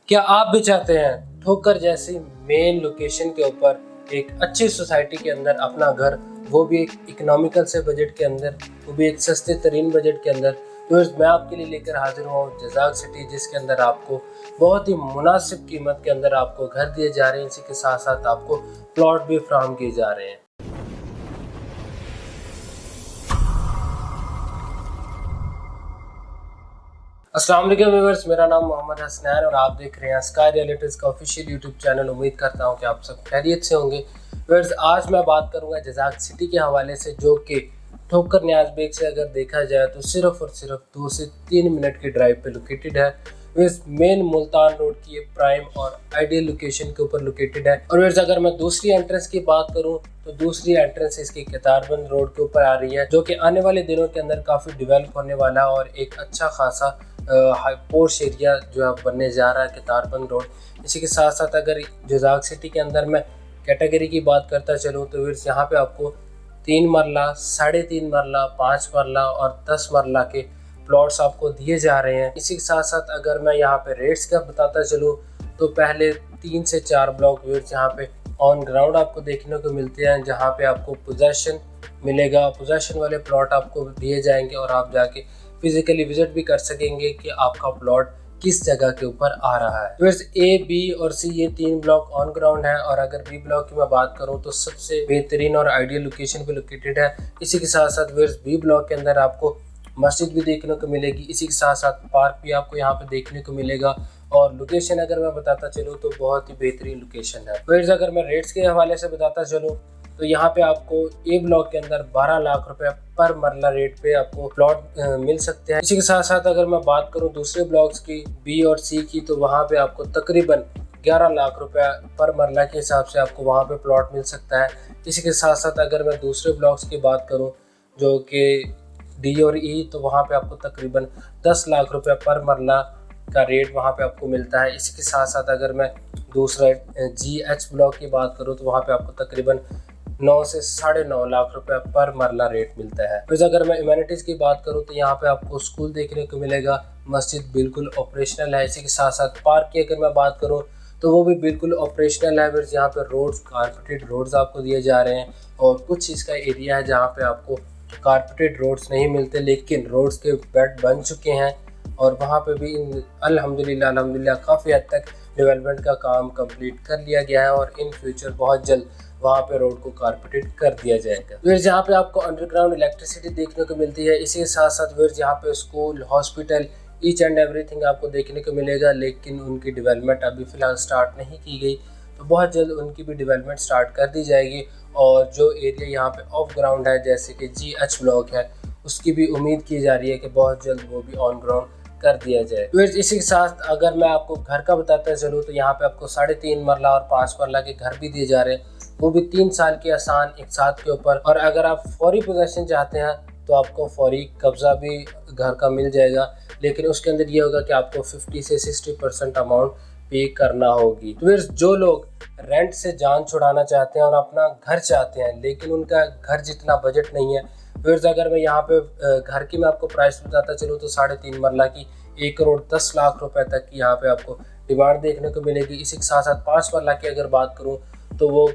क्या आप भी चाहते हैं ठोकर जैसी मेन लोकेशन के ऊपर एक अच्छी सोसाइटी के अंदर अपना घर, वो भी एक इकोनॉमिकल से बजट के अंदर, वो भी एक सस्ते तरीन बजट के अंदर। तो मैं आपके लिए लेकर हाजिर हुआ हूँ जजाक सिटी, जिसके अंदर आपको बहुत ही मुनासिब कीमत के अंदर आपको घर दिए जा रहे हैं। इसी के साथ साथ आपको प्लॉट भी फ्राहम किए जा रहे हैं। अस्सलाम वालेकुम व्यूअर्स, मेरा नाम मोहम्मद हसनैन और आप देख रहे हैं स्काई रियलिटीज का ऑफिशियल यूट्यूब चैनल। उम्मीद करता हूं कि आप सब खैरियत से होंगे। व्यूअर्स, आज मैं बात करूंगा जजाक सिटी के हवाले से, जो कि ठोकर न्याज बेग से अगर देखा जाए तो सिर्फ और सिर्फ 2 से 3 मिनट की ड्राइव पे लोकेटेड है। व्यूअर्स, मेन मुल्तान रोड की ये प्राइम और आइडियल लोकेशन के ऊपर लोकेटेड है। और व्यूअर्स, अगर मैं दूसरी एंट्रेंस की बात करूं तो दूसरी एंट्रेंस इसकी कतारबंद रोड के ऊपर आ रही है, जो कि आने वाले दिनों के अंदर काफ़ी डेवलप होने वाला है और एक अच्छा खासा पोर्श एरिया जो है बनने जा रहा है कतारबंद रोड। इसी के साथ साथ अगर जजाक सिटी के अंदर मैं कैटेगरी की बात करता चलूँ तो फिर यहाँ पे आपको 3 मरला, 3.5 मरला, 5 मरला और 10 मरला के प्लॉट्स आपको दिए जा रहे हैं। इसी के साथ साथ अगर मैं यहाँ पे रेट्स का बताता चलूँ तो पहले 3 से 4 ब्लॉक व्यूअर्स यहाँ पे ऑन ग्राउंड आपको देखने को मिलते हैं, जहाँ पे आपको पोजेशन मिलेगा। पोजेशन वाले प्लॉट आपको दिए जाएंगे और आप जाके फिजिकली विजिट भी कर सकेंगे कि आपका प्लॉट किस जगह के ऊपर आ रहा है। वैसे ए, बी और सी ये 3 ब्लॉक ऑन ग्राउंड है, और अगर बी ब्लॉक की मैं बात करूं तो सबसे बेहतरीन और आइडियल लोकेशन पे लोकेटेड है। इसी के साथ साथ वैसे बी ब्लॉक के अंदर आपको मस्जिद भी देखने को मिलेगी। इसी के साथ साथ पार्क भी आपको यहाँ पे देखने को मिलेगा। और लोकेशन अगर मैं बताता चलूँ तो बहुत ही बेहतरीन लोकेशन है। वैसे अगर मैं रेट्स के हवाले से बताता चलूँ तो यहाँ पे आपको ए ब्लॉक के अंदर 12 लाख रुपए पर मरला रेट पे आपको प्लॉट मिल सकते हैं। इसी के साथ साथ अगर मैं बात करूँ दूसरे ब्लॉक्स की, बी और सी की, तो वहाँ पे आपको तकरीबन 11 लाख रुपए पर मरला के हिसाब से आपको वहाँ पे प्लॉट मिल सकता है। इसी के साथ साथ अगर मैं दूसरे ब्लॉक्स की बात करूँ जो कि डी और ई, तो वहाँ पे आपको तकरीबन 10 लाख रुपए पर मरला का रेट वहाँ पे आपको मिलता है। इसी के साथ साथ अगर मैं दूसरा जी एच ब्लॉक की बात करूँ तो वहाँ पे आपको तकरीबन 9 से 9.5 लाख रुपए पर मरला रेट मिलता है। फिर अगर मैं इम्यूनिटीज़ की बात करूँ तो यहाँ पे आपको स्कूल देखने को मिलेगा, मस्जिद बिल्कुल ऑपरेशनल है। इसी के साथ साथ पार्क की अगर मैं बात करूँ तो वो भी बिल्कुल ऑपरेशनल है। फिर यहाँ पे रोड्स, कारपेटेड रोड्स आपको दिए जा रहे हैं, और कुछ इसका एरिया है जहाँ पे आपको कारपेटेड रोड्स नहीं मिलते, लेकिन रोड्स के बेड बन चुके हैं, और वहाँ पे भी अल्हम्दुलिल्लाह काफ़ी हद तक डेवलपमेंट का काम कंप्लीट कर लिया गया है, और इन फ्यूचर बहुत जल्द वहाँ पे रोड को कारपेटेड कर दिया जाएगा। फिर जहाँ पे आपको अंडरग्राउंड इलेक्ट्रिसिटी देखने को मिलती है। इसी के साथ साथ फिर यहाँ पे school, hospital, each and everything आपको देखने को मिलेगा, लेकिन उनकी डेवलपमेंट अभी फ़िलहाल स्टार्ट नहीं की गई, तो बहुत जल्द उनकी भी डेवलपमेंट स्टार्ट कर दी जाएगी। और जो एरिया यहाँ पे ऑफ ग्राउंड है, जैसे कि जी एच ब्लॉक है, उसकी भी उम्मीद की जा रही है कि बहुत जल्द वो भी ऑन ग्राउंड कर दिया जाए। तो इसी के साथ अगर मैं आपको घर का बताता चलूँ तो यहाँ पे आपको 3.5 मरला और 5 मरला के घर भी दिए जा रहे हैं, वो भी 3 साल के आसान एक साथ के ऊपर। और अगर आप फौरी पोजेशन चाहते हैं तो आपको फौरी कब्जा भी घर का मिल जाएगा, लेकिन उसके अंदर ये होगा कि आपको 50 से 60% अमाउंट पे करना होगी। तो फिर जो लोग रेंट से जान छुड़ाना चाहते हैं और अपना घर चाहते हैं, लेकिन उनका घर जितना बजट नहीं है, फिर अगर मैं यहाँ पे घर की मैं आपको प्राइस बताता चलूँ तो 3.5 मरला की 1 करोड़ 10 लाख रुपए तक की यहाँ पे आपको डिमांड देखने को मिलेगी। इसी के साथ साथ 5 मरला की अगर बात करूँ तो वो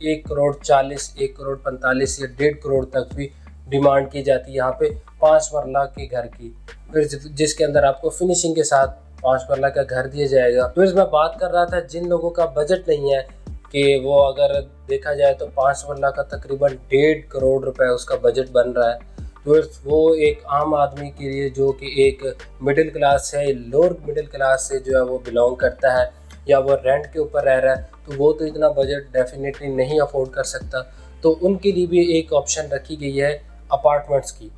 1 करोड़ 40, 1 करोड़ 45 या 1.5 करोड़ तक भी डिमांड की जाती है यहाँ पे 5 मरला के घर की, फिर जिसके अंदर आपको फिनिशिंग के साथ 5 मरला का घर दिया जाएगा। फिर मैं बात कर रहा था जिन लोगों का बजट नहीं है कि वो अगर देखा जाए तो 5 मरला का तकरीबन 1.5 करोड़ रुपए उसका बजट बन रहा है, तो वो एक आम आदमी के लिए जो कि एक मिडिल क्लास है, लोअर मिडिल क्लास से जो है वो बिलोंग करता है, या वो रेंट के ऊपर रह रहा है, तो वो तो इतना बजट डेफिनेटली नहीं अफोर्ड कर सकता। तो उनके लिए भी एक ऑप्शन रखी गई है अपार्टमेंट्स की,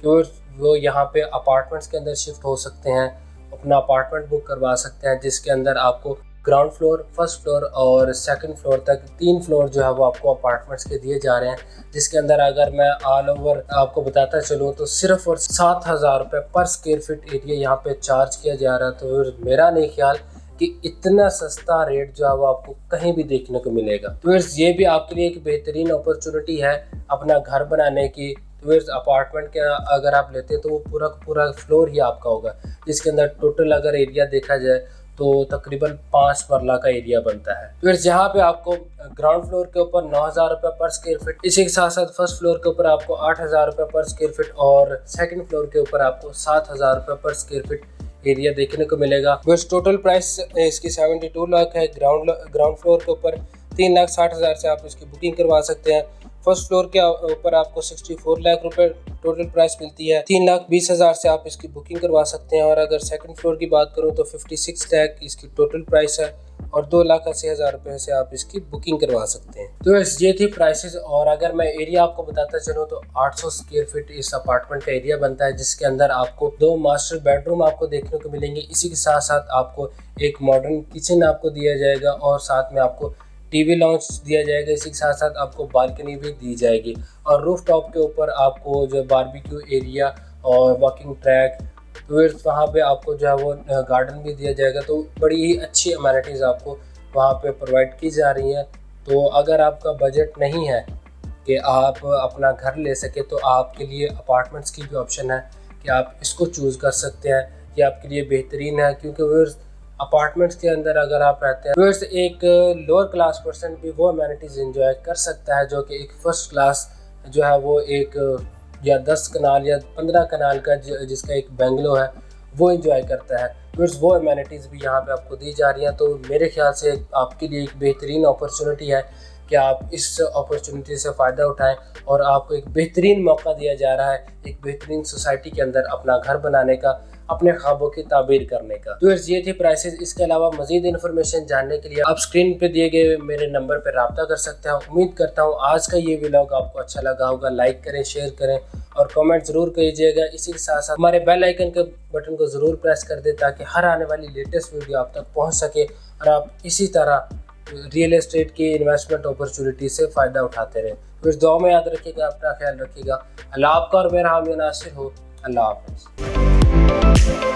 क्योंकि वो यहाँ पे अपार्टमेंट्स के अंदर शिफ्ट हो सकते हैं, अपना अपार्टमेंट बुक करवा सकते हैं, जिसके अंदर आपको ग्राउंड फ्लोर, फर्स्ट फ्लोर और सेकंड फ्लोर तक 3 फ्लोर जो है वो आपको अपार्टमेंट्स के दिए जा रहे हैं। जिसके अंदर अगर मैं ऑल ओवर आपको बताता चलूँ तो सिर्फ और 7,000 रुपये पर स्क्वायर फीट एरिया यहाँ पे चार्ज किया जा रहा है। तो मेरा नहीं ख्याल कि इतना सस्ता रेट जो है वो आपको कहीं भी देखने को मिलेगा। तो ये भी आपके लिए एक बेहतरीन अपॉर्चुनिटी है अपना घर बनाने की। तो अपार्टमेंट के अगर आप लेते हैं तो वो पूरा फ्लोर ही आपका होगा, जिसके अंदर टोटल अगर एरिया देखा जाए तो तकरीबन 5 मरला का एरिया बनता है। फिर यहाँ पे आपको ग्राउंड फ्लोर के ऊपर 9,000 रुपये पर स्क्वायर फीट, इसी के साथ साथ फर्स्ट फ्लोर के ऊपर आपको 8,000 रुपये पर स्क्वायर फीट और सेकंड फ्लोर के ऊपर आपको 7,000 रुपये पर स्क्वायर फीट एरिया देखने को मिलेगा। बस टोटल प्राइस इसकी 72 लाख है। ग्राउंड फ्लोर के ऊपर 3,60,000 से आप इसकी बुकिंग करवा सकते हैं। फर्स्ट फ्लोर के ऊपर आपको 64 लाख रुपए टोटल प्राइस मिलती है। 3,20,000 से आप इसकी बुकिंग करवा सकते हैं। और अगर सेकंड फ्लोर की बात करूं तो 56 लाख इसकी टोटल प्राइस है और 2,80,000 रुपये से आप इसकी बुकिंग करवा सकते हैं। तो ये थी प्राइसेस। और अगर मैं एरिया आपको बताता चलूँ तो 800 स्क्वायर फीट इस अपार्टमेंट का एरिया बनता है, जिसके अंदर आपको 2 मास्टर बेडरूम आपको देखने को मिलेंगे। इसी के साथ साथ आपको एक मॉडर्न किचन आपको दिया जाएगा और साथ में आपको टीवी लॉन्च दिया जाएगा। इसी के साथ साथ आपको बालकनी भी दी जाएगी और रूफ टॉप के ऊपर आपको जो बारबेक्यू एरिया और वॉकिंग ट्रैक, फिर वहाँ पे आपको जो है वो गार्डन भी दिया जाएगा। तो बड़ी ही अच्छी अमेनिटीज़ आपको वहाँ पे प्रोवाइड की जा रही हैं। तो अगर आपका बजट नहीं है कि आप अपना घर ले सके तो आपके लिए अपार्टमेंट्स की भी ऑप्शन है कि आप इसको चूज़ कर सकते हैं। ये आपके लिए बेहतरीन है क्योंकि वो अपार्टमेंट्स के अंदर अगर आप रहते हैं तो एक लोअर क्लास पर्सन भी वो अमेनिटीज़ एंजॉय कर सकता है जो कि एक फर्स्ट क्लास जो है वो एक या 10 कनाल या 15 कनाल का जिसका एक बेंगलो है वो एंजॉय करता है। फिर वो अमेनिटीज़ भी यहाँ पे आपको दी जा रही हैं। तो मेरे ख्याल से आपके लिए एक बेहतरीन अपॉर्चुनिटी है कि आप इस अपॉर्चुनिटी से फ़ायदा उठाएं और आपको एक बेहतरीन मौका दिया जा रहा है एक बेहतरीन सोसाइटी के अंदर अपना घर बनाने का, अपने ख्वाबों की ताबीर करने का। तो ये थे प्राइसेस। इसके अलावा मज़ीद इन्फॉर्मेशन जानने के लिए आप स्क्रीन पे दिए गए मेरे नंबर पर रब्ता कर सकते हैं। उम्मीद करता हूँ आज का ये व्लॉग आपको अच्छा लगा होगा। लाइक करें, शेयर करें और कमेंट ज़रूर कीजिएगा। इसी के साथ साथ हमारे बेल आइकन के बटन को ज़रूर प्रेस कर दें ताकि हर आने वाली लेटेस्ट वीडियो आप तक पहुँच सके और आप इसी तरह रियल एस्टेट की इन्वेस्टमेंट अपॉर्चुनिटी से फ़ायदा उठाते रहें। तो इस दुआ में याद रखिएगा, अपना ख्याल रखिएगा। अल्लाह आपका और मेरा हामी नासिर हो। अल्लाह हाफ़िज़।